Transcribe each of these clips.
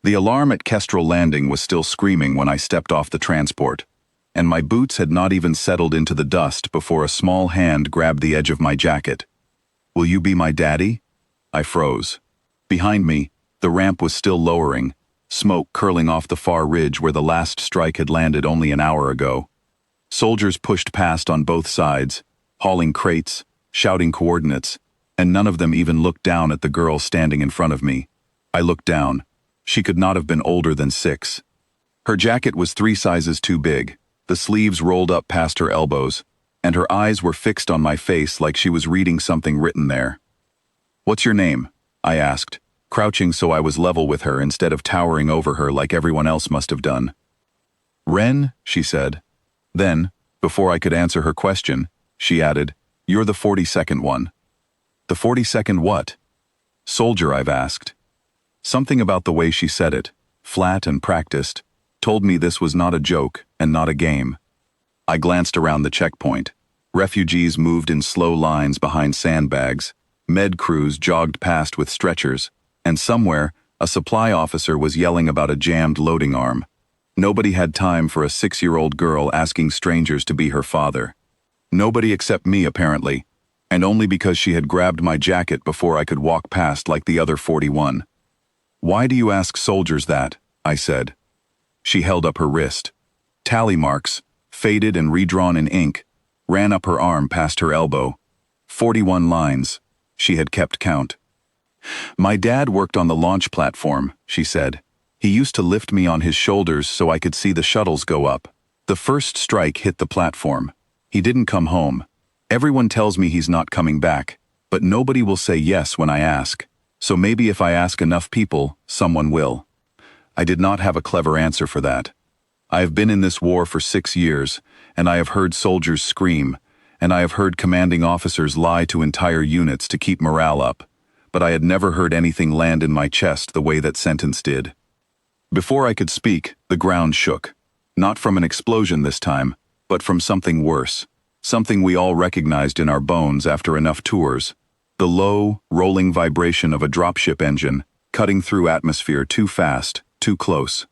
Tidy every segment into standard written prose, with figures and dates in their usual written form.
The alarm at Kestrel Landing was still screaming when I stepped off the transport, and my boots had not even settled into the dust before a small hand grabbed the edge of my jacket. "Will you be my daddy?" I froze. Behind me, the ramp was still lowering, smoke curling off the far ridge where the last strike had landed only an hour ago. Soldiers pushed past on both sides, hauling crates, shouting coordinates, and none of them even looked down at the girl standing in front of me. I looked down. She could not have been older than 6. Her jacket was 3 sizes too big, the sleeves rolled up past her elbows, and her eyes were fixed on my face like she was reading something written there. "What's your name?" I asked, crouching so I was level with her instead of towering over her like everyone else must have done. "Ren," she said. Then, before I could answer her question, she added, "You're the 42nd one." "The 42nd what?" "Soldier," I've asked. Something about the way she said it, flat and practiced, told me this was not a joke and not a game. I glanced around the checkpoint. Refugees moved in slow lines behind sandbags, med crews jogged past with stretchers, and somewhere, a supply officer was yelling about a jammed loading arm. Nobody had time for a 6-year-old girl asking strangers to be her father. Nobody except me, apparently, and only because she had grabbed my jacket before I could walk past like the other 41. "Why do you ask soldiers that?" I said. She held up her wrist. Tally marks, faded and redrawn in ink, ran up her arm past her elbow. 41 lines. She had kept count. "My dad worked on the launch platform," she said. "He used to lift me on his shoulders so I could see the shuttles go up. The first strike hit the platform. He didn't come home. Everyone tells me he's not coming back, but nobody will say yes when I ask. So maybe if I ask enough people, someone will." I did not have a clever answer for that. I have been in this war for 6 years, and I have heard soldiers scream, and I have heard commanding officers lie to entire units to keep morale up, but I had never heard anything land in my chest the way that sentence did. Before I could speak, the ground shook. Not from an explosion this time, but from something worse. Something we all recognized in our bones after enough tours. The low, rolling vibration of a dropship engine, cutting through atmosphere too fast, too close.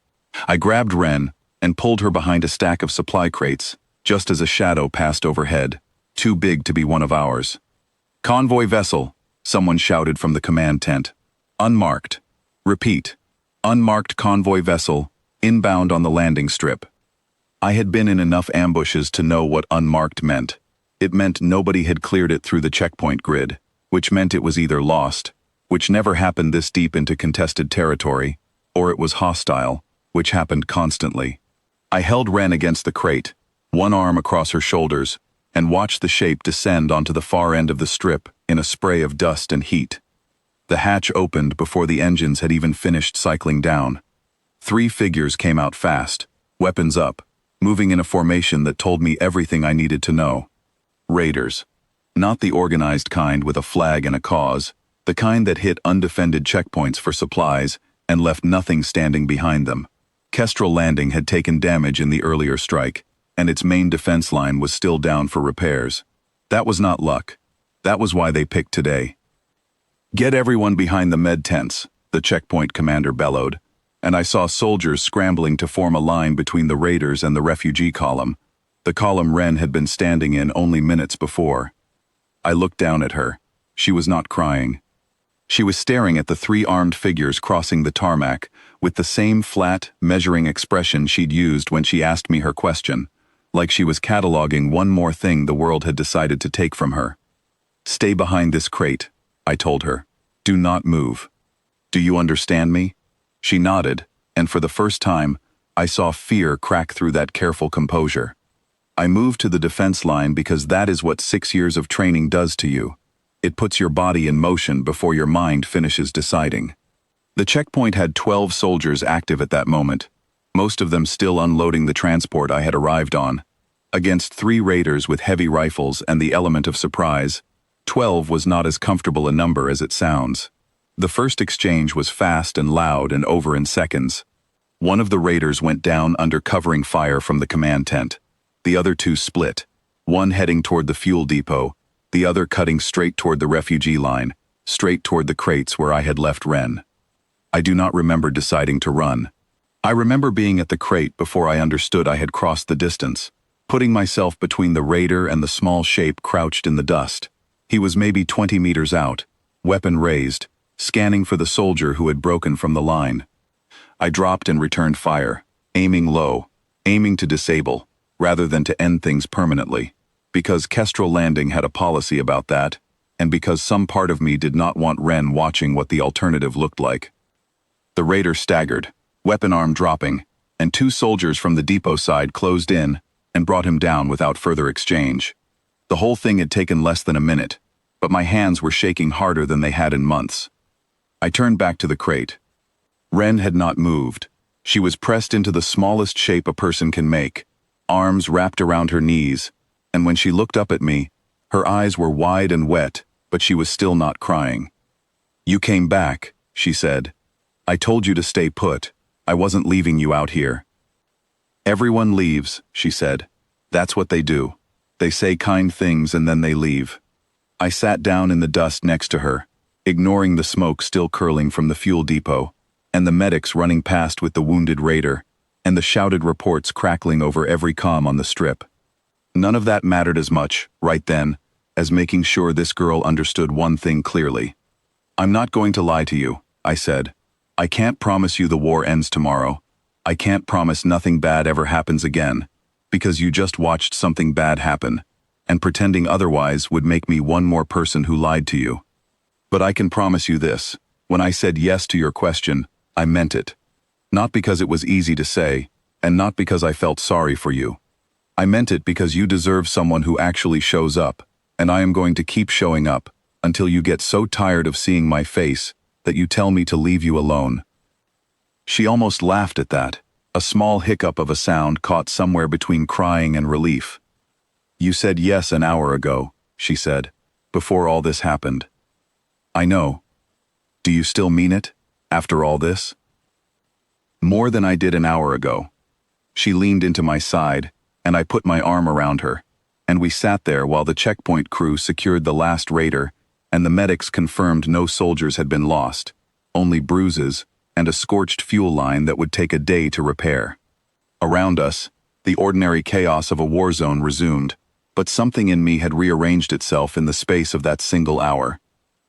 I grabbed Ren and pulled her behind a stack of supply crates, just as a shadow passed overhead, too big to be one of ours. "Convoy vessel," someone shouted from the command tent. "Unmarked. Repeat. Unmarked convoy vessel, inbound on the landing strip." I had been in enough ambushes to know what unmarked meant. It meant nobody had cleared it through the checkpoint grid, which meant it was either lost, which never happened this deep into contested territory, or it was hostile, which happened constantly. I held Ren against the crate, one arm across her shoulders, and watched the shape descend onto the far end of the strip in a spray of dust and heat. The hatch opened before the engines had even finished cycling down. 3 figures came out fast, weapons up, moving in a formation that told me everything I needed to know. Raiders. Not the organized kind with a flag and a cause, the kind that hit undefended checkpoints for supplies and left nothing standing behind them. Kestrel Landing had taken damage in the earlier strike, and its main defense line was still down for repairs. That was not luck. That was why they picked today. "Get everyone behind the med tents," the checkpoint commander bellowed, and I saw soldiers scrambling to form a line between the raiders and the refugee column, the column Ren had been standing in only minutes before. I looked down at her. She was not crying. She was staring at the 3 armed figures crossing the tarmac with the same flat, measuring expression she'd used when she asked me her question, like she was cataloging one more thing the world had decided to take from her. "Stay behind this crate," I told her. "Do not move. Do you understand me?" She nodded, and for the first time, I saw fear crack through that careful composure. I moved to the defense line because that is what 6 years of training does to you. It puts your body in motion before your mind finishes deciding. The checkpoint had 12 soldiers active at that moment, most of them still unloading the transport I had arrived on. Against 3 raiders with heavy rifles and the element of surprise, 12 was not as comfortable a number as it sounds. The first exchange was fast and loud and over in seconds. One of the raiders went down under covering fire from the command tent. The other 2 split, one heading toward the fuel depot, the other cutting straight toward the refugee line, straight toward the crates where I had left Ren. I do not remember deciding to run. I remember being at the crate before I understood I had crossed the distance, putting myself between the raider and the small shape crouched in the dust. He was maybe 20 meters out, weapon raised, scanning for the soldier who had broken from the line. I dropped and returned fire, aiming low, aiming to disable, rather than to end things permanently, because Kestrel Landing had a policy about that, and because some part of me did not want Ren watching what the alternative looked like. The raider staggered, weapon arm dropping, and 2 soldiers from the depot side closed in and brought him down without further exchange. The whole thing had taken less than a minute, but my hands were shaking harder than they had in months. I turned back to the crate. Ren had not moved. She was pressed into the smallest shape a person can make, arms wrapped around her knees, and when she looked up at me, her eyes were wide and wet, but she was still not crying. "You came back," she said. "I told you to stay put. I wasn't leaving you out here." "Everyone leaves," she said. "That's what they do. They say kind things and then they leave." I sat down in the dust next to her, ignoring the smoke still curling from the fuel depot, and the medics running past with the wounded raider, and the shouted reports crackling over every comm on the strip. None of that mattered as much, right then, as making sure this girl understood one thing clearly. "I'm not going to lie to you," I said. "I can't promise you the war ends tomorrow. I can't promise nothing bad ever happens again, because you just watched something bad happen, and pretending otherwise would make me one more person who lied to you. But I can promise you this, when I said yes to your question, I meant it. Not because it was easy to say, and not because I felt sorry for you. I meant it because you deserve someone who actually shows up, and I am going to keep showing up, until you get so tired of seeing my face that you tell me to leave you alone." She almost laughed at that, a small hiccup of a sound caught somewhere between crying and relief. "You said yes an hour ago," she said, "before all this happened." "I know. Do you still mean it, after all this?" "More than I did an hour ago." She leaned into my side, and I put my arm around her, and we sat there while the checkpoint crew secured the last raider, and the medics confirmed no soldiers had been lost, only bruises and a scorched fuel line that would take a day to repair. Around us, the ordinary chaos of a war zone resumed, but something in me had rearranged itself in the space of that single hour.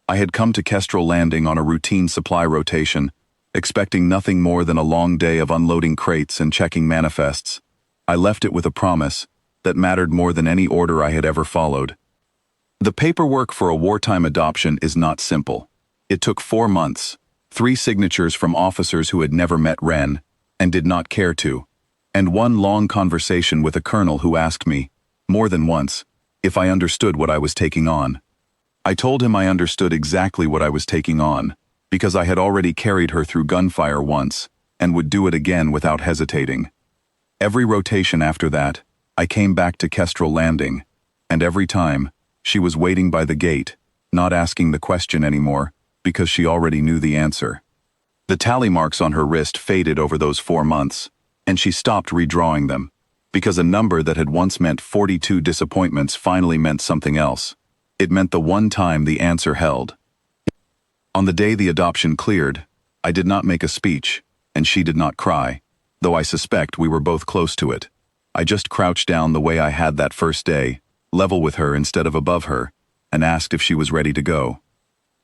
I had come to Kestrel Landing on a routine supply rotation, expecting nothing more than a long day of unloading crates and checking manifests. I left it with a promise that mattered more than any order I had ever followed. The paperwork for a wartime adoption is not simple. It took 4 months, 3 signatures from officers who had never met Ren, and did not care to, and 1 long conversation with a colonel who asked me, more than once, if I understood what I was taking on. I told him I understood exactly what I was taking on, because I had already carried her through gunfire once, and would do it again without hesitating. Every rotation after that, I came back to Kestrel Landing, and every time, she was waiting by the gate, not asking the question anymore, because she already knew the answer. The tally marks on her wrist faded over those 4 months, and she stopped redrawing them, because a number that had once meant 42 disappointments finally meant something else. It meant the one time the answer held. On the day the adoption cleared, I did not make a speech, and she did not cry, though I suspect we were both close to it. I just crouched down the way I had that first day, level with her instead of above her, and asked if she was ready to go.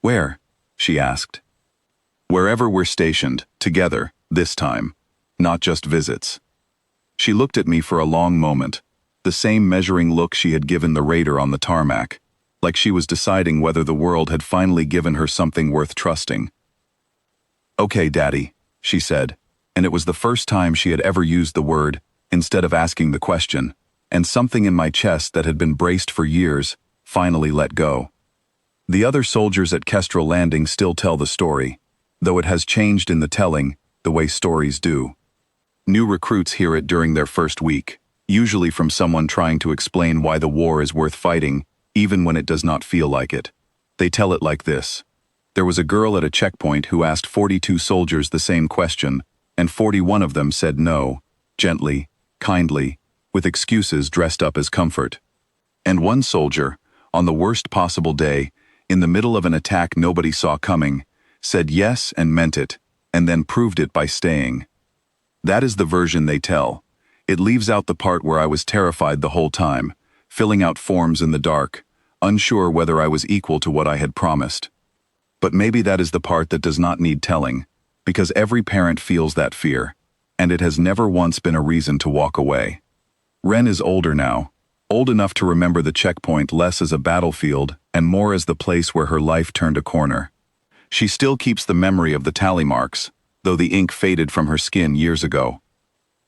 "Where?" she asked. "Wherever we're stationed, together, this time, not just visits." She looked at me for a long moment, the same measuring look she had given the raider on the tarmac, like she was deciding whether the world had finally given her something worth trusting. "Okay, Daddy," she said, and it was the first time she had ever used the word, instead of asking the question, and something in my chest that had been braced for years finally let go. The other soldiers at Kestrel Landing still tell the story, though it has changed in the telling, the way stories do. New recruits hear it during their first week, usually from someone trying to explain why the war is worth fighting, even when it does not feel like it. They tell it like this. There was a girl at a checkpoint who asked 42 soldiers the same question, and 41 of them said no, gently, kindly, with excuses dressed up as comfort. And one soldier, on the worst possible day, in the middle of an attack nobody saw coming, said yes and meant it, and then proved it by staying. That is the version they tell. It leaves out the part where I was terrified the whole time, filling out forms in the dark, unsure whether I was equal to what I had promised. But maybe that is the part that does not need telling, because every parent feels that fear, and it has never once been a reason to walk away. Ren is older now, old enough to remember the checkpoint less as a battlefield and more as the place where her life turned a corner. She still keeps the memory of the tally marks, though the ink faded from her skin years ago.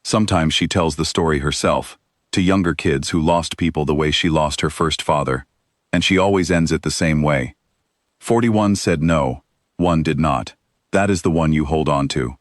Sometimes she tells the story herself, to younger kids who lost people the way she lost her first father, and she always ends it the same way. 41 said no, 1 did not. That is the one you hold on to.